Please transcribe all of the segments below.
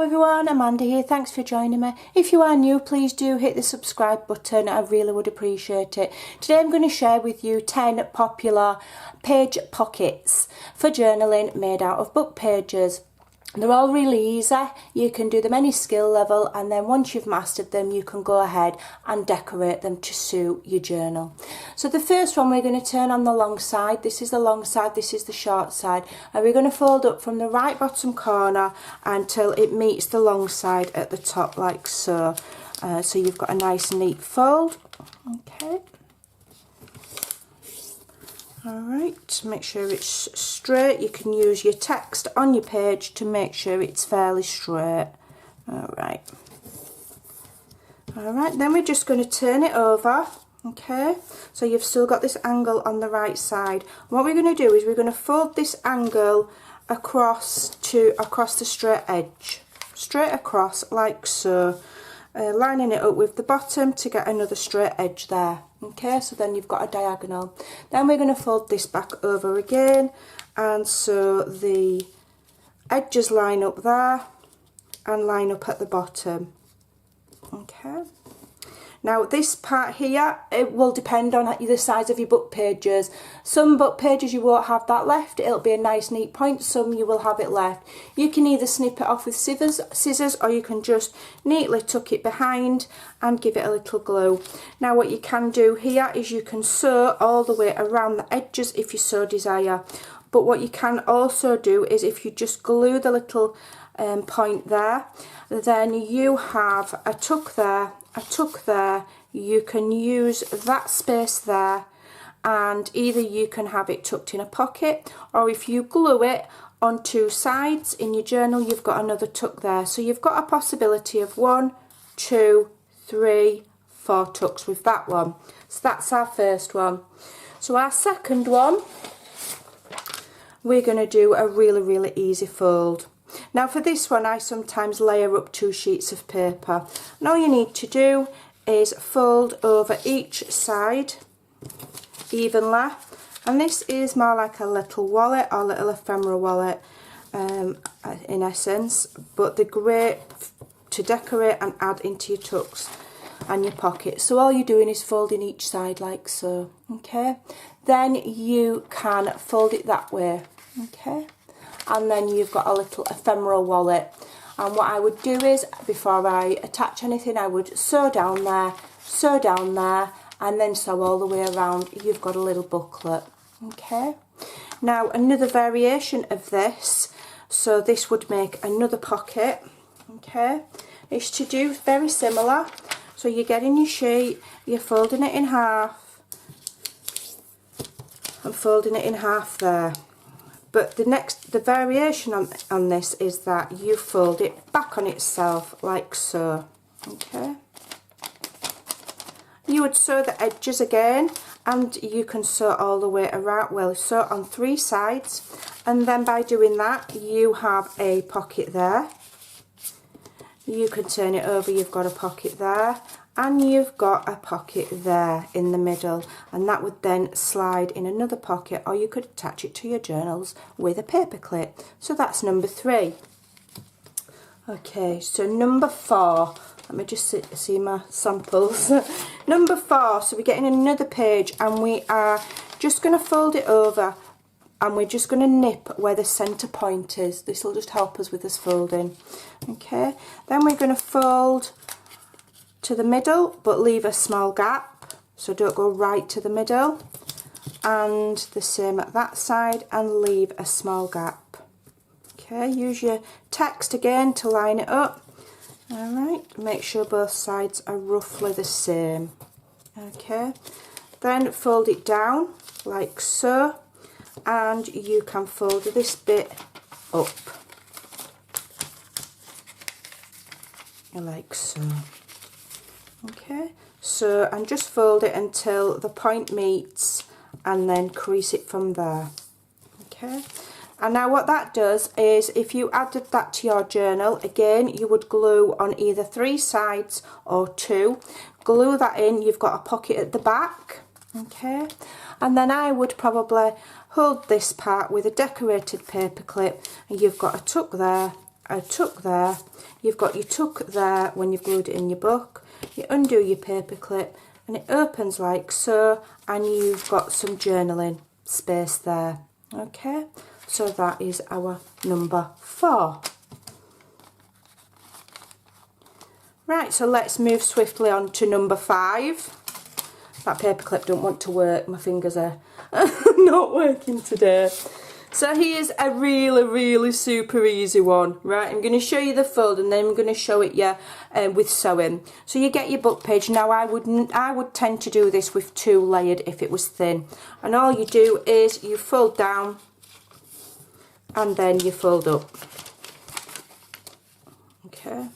Everyone, Amanda here, thanks for joining me. If you are new, please do hit the subscribe button, I really would appreciate it. Today I'm going to share with you 10 popular page pockets for journaling made out of book pages. They're all really easy, you can do them any skill level, and then once you've mastered them you can go ahead and decorate them to suit your journal. So the first one, we're going to turn on the long side. This is the long side, this is the short side, and we're going to fold up from the right bottom corner until it meets the long side at the top, like so. So you've got a nice neat fold. Okay. Alright, make sure it's straight. You can use your text on your page to make sure it's fairly straight. Alright, then we're just going to turn it over. Okay, so you've still got this angle on the right side. What we're going to do is we're going to fold this angle across the straight edge, straight across like so, lining it up with the bottom to get another straight edge there. Okay, so then you've got a diagonal. Then we're going to fold this back over again, and so the edges line up there and line up at the bottom. Okay, now this part here, it will depend on the size of your book pages. Some book pages you won't have that left, it'll be a nice neat point. Some you will have it left. You can either snip it off with scissors, or you can just neatly tuck it behind and give it a little glue. Now what you can do here is you can sew all the way around the edges if you so desire, but what you can also do is if you just glue the little point there, then you have a tuck there, a tuck there. You can use that space there, and either you can have it tucked in a pocket, or if you glue it on two sides in your journal, you've got another tuck there. So you've got a possibility of 1, 2, 3, 4 tucks with that one. So that's our first one. So our second one, we're going to do a really easy fold. Now for this one, I sometimes layer up 2 sheets of paper, and all you need to do is fold over each side evenly, and this is more like a little wallet or little ephemera wallet in essence, but they're great to decorate and add into your tucks and your pockets. So all you're doing is folding each side like so. Okay, then you can fold it that way. Okay, and then you've got a little ephemeral wallet, and what I would do is, before I attach anything, I would sew down there, and then sew all the way around. You've got a little booklet. Okay, now another variation of this, so this would make another pocket. Okay, is to do very similar. So you're getting your sheet, you're folding it in half and folding it in half there. But the variation on this is that you fold it back on itself like so. Okay, you would sew the edges again, and you can sew all the way around. Well, sew on 3 sides, and then by doing that you have a pocket there. You can turn it over, you've got a pocket there, and you've got a pocket there in the middle, and that would then slide in another pocket, or you could attach it to your journals with a paper clip. So that's number 3. Okay, so number 4, let me just see my samples. Number 4, so we're getting another page, and we are just going to fold it over, and we're just going to nip where the centre point is. This will just help us with this folding. Okay, then we're going to fold to the middle, but leave a small gap, so don't go right to the middle, and the same at that side, and leave a small gap. Okay, use your text again to line it up. Alright, make sure both sides are roughly the same. Okay, then fold it down like so, and you can fold this bit up like so. Okay, so and just fold it until the point meets, and then crease it from there. Okay, and now what that does is, if you added that to your journal, again you would glue on either 3 sides or 2. Glue that in, you've got a pocket at the back. Okay, and then I would probably hold this part with a decorated paper clip, and you've got a tuck there a tuck there, you've got your tuck there when you've glued it in your book, you undo your paper clip and it opens like so, and you've got some journaling space there. Okay, so that is our number 4. Right, so let's move swiftly on to number 5. That paper clip don't want to work, my fingers are not working today. So here's a really super easy one. Right, I'm going to show you the fold and then I'm going to show it you with sewing. So you get your book page. Now I would tend to do this with 2 layered if it was thin. And all you do is you fold down and then you fold up. Okay.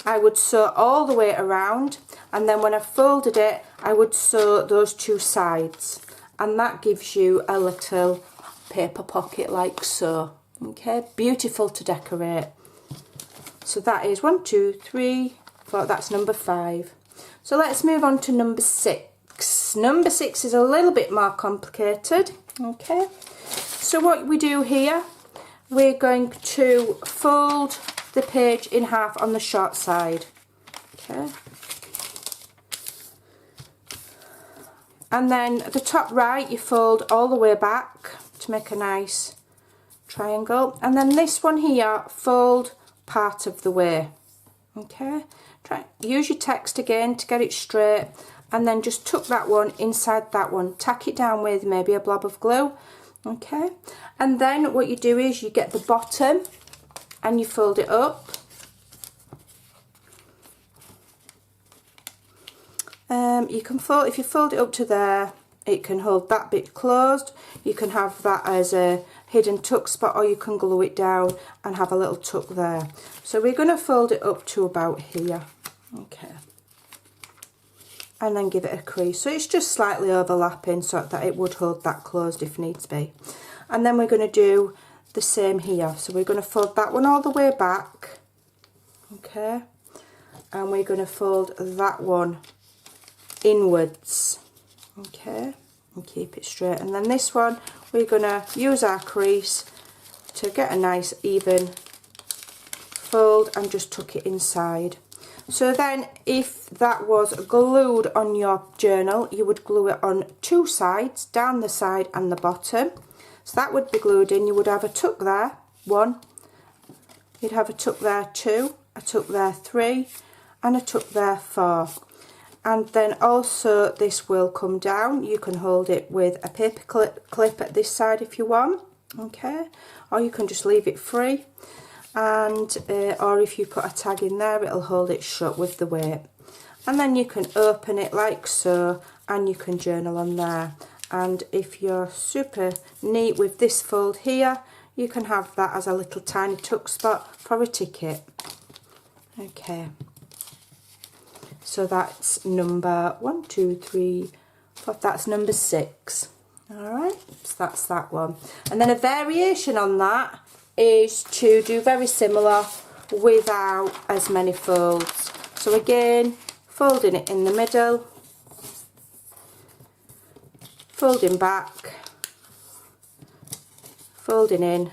I would sew all the way around, and then when I folded it I would sew those 2 sides, and that gives you a little paper pocket like so. Okay, beautiful to decorate. So that is 1, 2, 3, 4, that's number 5. So let's move on to number 6. Number 6 is a little bit more complicated. Okay, so what we do here, we're going to fold the page in half on the short side. Okay, and then the top right you fold all the way back to make a nice triangle, and then this one here fold part of the way. Okay, use your text again to get it straight, and then just tuck that one inside that one, tack it down with maybe a blob of glue. Okay, and then what you do is you get the bottom and you fold it up. You can fold, if you fold it up to there, it can hold that bit closed. You can have that as a hidden tuck spot, or you can glue it down and have a little tuck there. So we're going to fold it up to about here. Okay, and then give it a crease, so it's just slightly overlapping so that it would hold that closed if needs be. And then we're going to do the same here, so we're going to fold that one all the way back. Okay, and we're going to fold that one inwards. Okay, and keep it straight, and then this one we're going to use our crease to get a nice even fold and just tuck it inside. So then if that was glued on your journal, you would glue it on 2 sides, down the side and the bottom. So that would be glued in. You would have a tuck there, 1, you'd have a tuck there, 2, a tuck there, 3, and a tuck there, 4. And then also this will come down. You can hold it with a paper clip at this side if you want. Okay, or you can just leave it free, and or if you put a tag in there, it'll hold it shut with the weight. And then you can open it like so, and you can journal on there. And if you're super neat with this fold here, you can have that as a little tiny tuck spot for a ticket. Okay, so that's number 1, 2, 3, 4, that's number 6. Alright, so that's that one. And then a variation on that is to do very similar without as many folds. So again, folding it in the middle, folding back, folding in,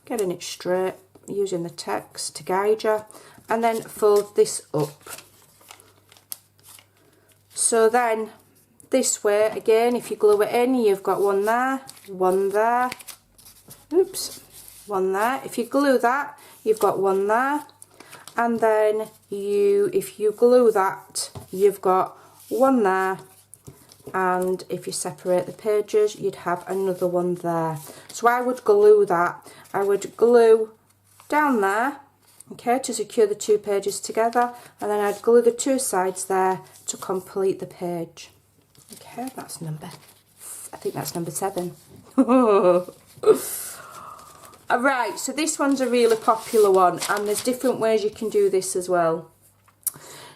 getting it straight, using the text to guide you, and then fold this up. So then this way again, if you glue it in, you've got one there, one there, oops, one there. If you glue that, you've got one there, and then if you glue that, you've got one there, and if you separate the pages, you'd have another one there. So I would glue that. I would glue down there, okay, to secure the 2 pages together, and then I'd glue the 2 sides there to complete the page. Okay, that's I think that's number 7. Alright, so this one's a really popular one, and there's different ways you can do this as well.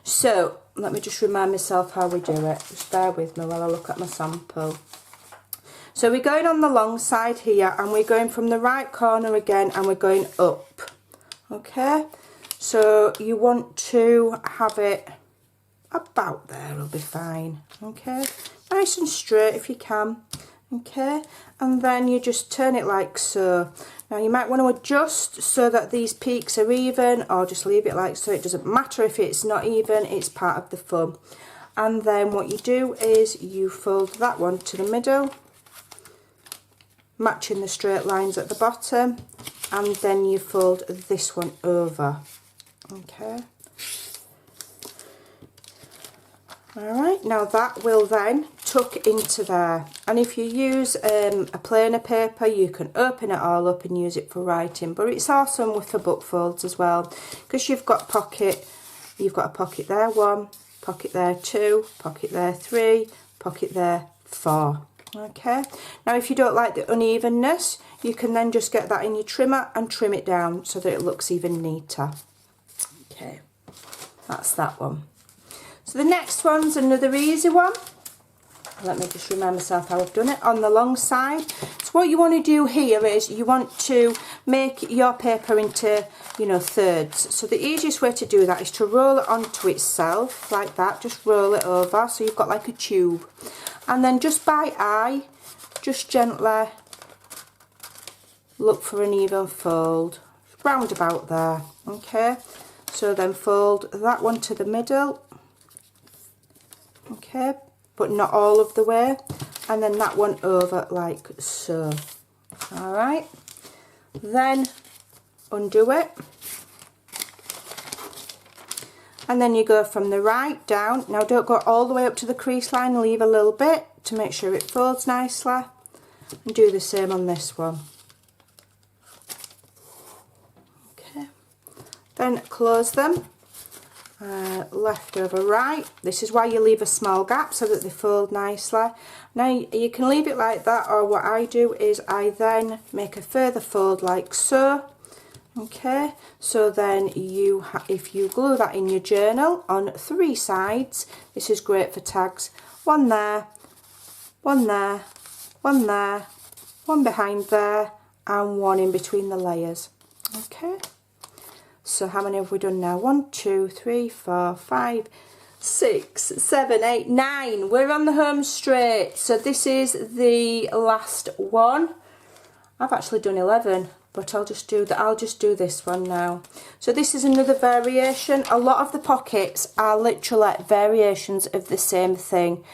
So let me just remind myself how we do it. Just bear with me while I look at my sample. So we're going on the long side here, and we're going from the right corner again, and we're going up. Okay, so you want to have it about there, it'll be fine. Okay, nice and straight if you can. okay, and then you just turn it like so. Now you might want to adjust so that these peaks are even, or just leave it like so. It doesn't matter if it's not even, it's part of the fun. And then what you do is you fold that one to the middle, matching the straight lines at the bottom, and then you fold this one over, okay. Alright, now that will then tuck into there, and if you use a plainer paper you can open it all up and use it for writing, but it's awesome for book folds as well, because you've got a pocket there, 1, pocket there 2, pocket there 3, pocket there 4, okay. Now if you don't like the unevenness, you can then just get that in your trimmer and trim it down so that it looks even neater, okay. That's that one. So the next one's another easy one. Let me just remind myself how I've done it. On the long side. So what you want to do here is you want to make your paper into, you know, thirds. So the easiest way to do that is to roll it onto itself like that. Just roll it over so you've got like a tube. And then just by eye, just gently look for an even fold. Round about there. Okay. So then fold that one to the middle. Okay, but not all of the way, and then that one over like so. Alright, then undo it, and then you go from the right down. Now don't go all the way up to the crease line, leave a little bit to make sure it folds nicely, and do the same on this one. Okay, then close them. Left over right. This is why you leave a small gap so that they fold nicely. Now you can leave it like that, or what I do is I then make a further fold like so. Okay, so then if you glue that in your journal on 3 sides, this is great for tags. 1 there, 1 there, 1 there, 1 behind there, and 1 in between the layers. Okay. So how many have we done now? 1, 2, 3, 4, 5, 6, 7, 8, 9. We're on the home straight. So this is the last one. I've actually done 11, but I'll just do this one now. So this is another variation. A lot of the pockets are literally variations of the same thing.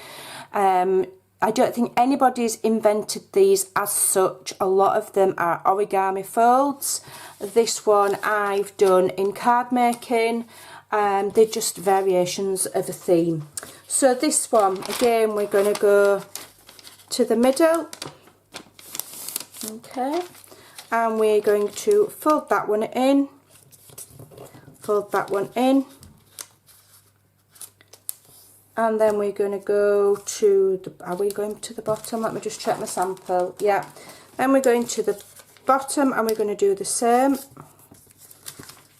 I don't think anybody's invented these as such. A lot of them are origami folds. This one I've done in card making. They're just variations of a theme. So this one, again, we're going to go to the middle. Okay. And we're going to fold that one in. Fold that one in. And then we're going to go to the, are we going to the bottom? Let me just check my sample. Yeah. Then we're going to the bottom and we're going to do the same.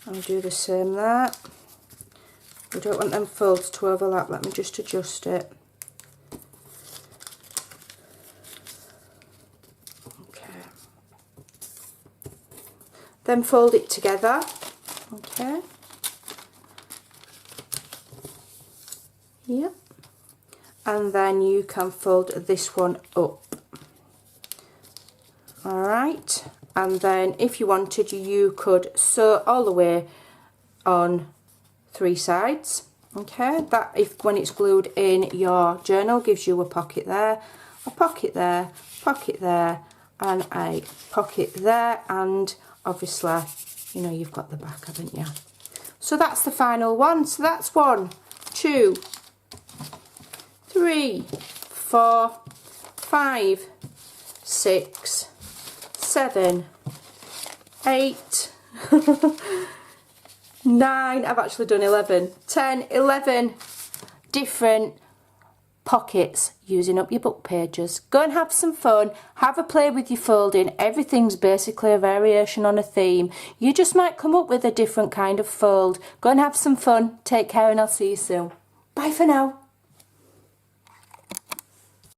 I'll do the same there. We don't want them folds to overlap. Let me just adjust it. Okay. Then fold it together. Okay. Yep. And then you can fold this one up. Alright, and then if you wanted, you could sew all the way on 3 sides. Okay, that if when it's glued in your journal gives you a pocket there, a pocket there, pocket there, and a pocket there, and obviously, you know, you've got the back, haven't you? So that's the final one. So that's 1, 2, 3, 4, 5, 6, 7, 8, 9, I've actually done 11, 10, 11 different pockets using up your book pages. Go and have some fun, have a play with your folding. Everything's basically a variation on a theme. You just might come up with a different kind of fold. Go and have some fun, take care, and I'll see you soon. Bye for now.